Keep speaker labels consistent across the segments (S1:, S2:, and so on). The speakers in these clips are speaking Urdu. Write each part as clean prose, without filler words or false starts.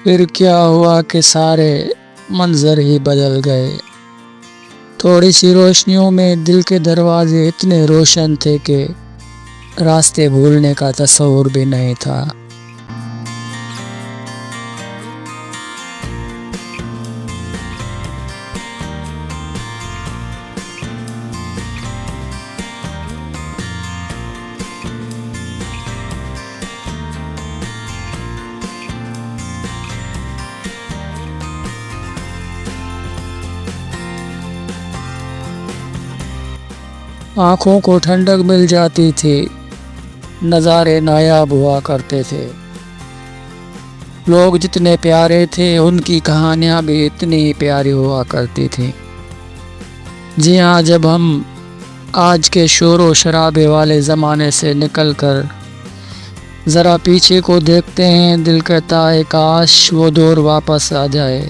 S1: پھر کیا ہوا کہ سارے منظر ہی بدل گئے۔ تھوڑی سی روشنیوں میں دل کے دروازے اتنے روشن تھے کہ راستے بھولنے کا تصور بھی نہیں تھا۔ آنکھوں کو ٹھنڈک مل جاتی تھی، نظارے نایاب ہوا کرتے تھے۔ لوگ جتنے پیارے تھے ان کی کہانیاں بھی اتنی پیاری ہوا کرتی تھیں۔ جی ہاں، جب ہم آج کے شور و شرابے والے زمانے سے نکل کر ذرا پیچھے کو دیکھتے ہیں، دل کہتا ہے کاش وہ دور واپس آ جائے۔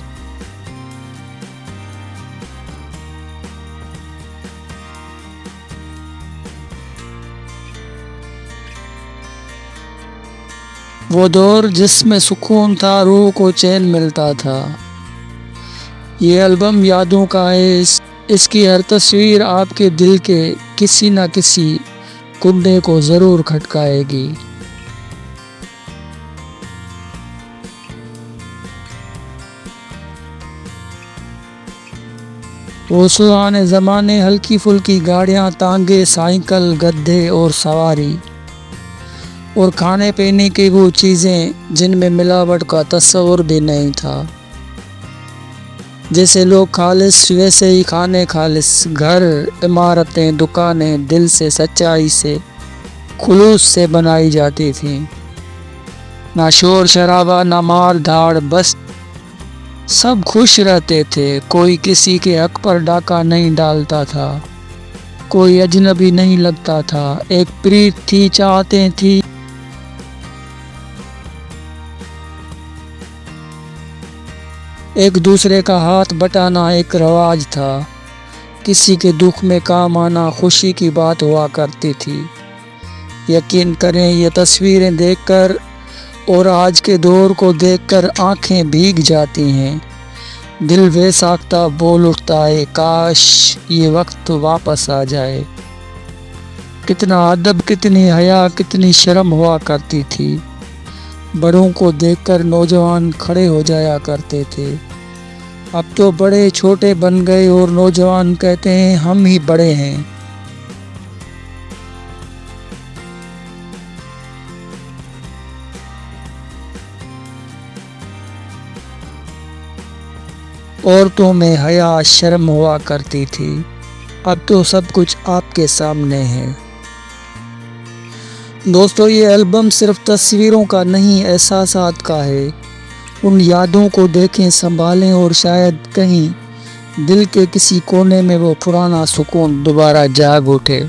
S1: وہ دور جس میں سکون تھا، روح کو چین ملتا تھا۔ یہ البم یادوں کا ہے، اس کی ہر تصویر آپ کے دل کے کسی نہ کسی کنڈے کو ضرور کھٹکائے گی۔ وہ سہانے زمانے، ہلکی پھلکی گاڑیاں، تانگے، سائیکل، گدھے اور سواری، اور کھانے پینے کی وہ چیزیں جن میں ملاوٹ کا تصور بھی نہیں تھا۔ جیسے لوگ خالص ویسے ہی کھانے خالص، گھر، عمارتیں، دکانیں دل سے، سچائی سے، خلوص سے بنائی جاتی تھیں۔ نہ شور شرابہ، نہ مار دھاڑ، بس سب خوش رہتے تھے۔ کوئی کسی کے حق پر ڈاکہ نہیں ڈالتا تھا، کوئی اجنبی نہیں لگتا تھا۔ ایک پریت تھی، چاہتے تھی، ایک دوسرے کا ہاتھ بٹانا ایک رواج تھا۔ کسی کے دکھ میں کام آنا خوشی کی بات ہوا کرتی تھی۔ یقین کریں، یہ تصویریں دیکھ کر اور آج کے دور کو دیکھ کر آنکھیں بھیگ جاتی ہیں، دل بے ساختہ بول اٹھتا ہے کاش یہ وقت واپس آ جائے۔ کتنا ادب، کتنی حیا، کتنی شرم ہوا کرتی تھی۔ بڑوں کو دیکھ کر نوجوان کھڑے ہو جایا کرتے تھے۔ اب تو بڑے چھوٹے بن گئے اور نوجوان کہتے ہیں ہم ہی بڑے ہیں۔ عورتوں میں حیا، شرم ہوا کرتی تھی، اب تو سب کچھ آپ کے سامنے ہے۔ دوستو، یہ البم صرف تصویروں کا نہیں، احساسات کا ہے۔ ان یادوں کو دیکھیں، سنبھالیں اور شاید کہیں دل کے کسی کونے میں وہ پرانا سکون دوبارہ جاگ اٹھے۔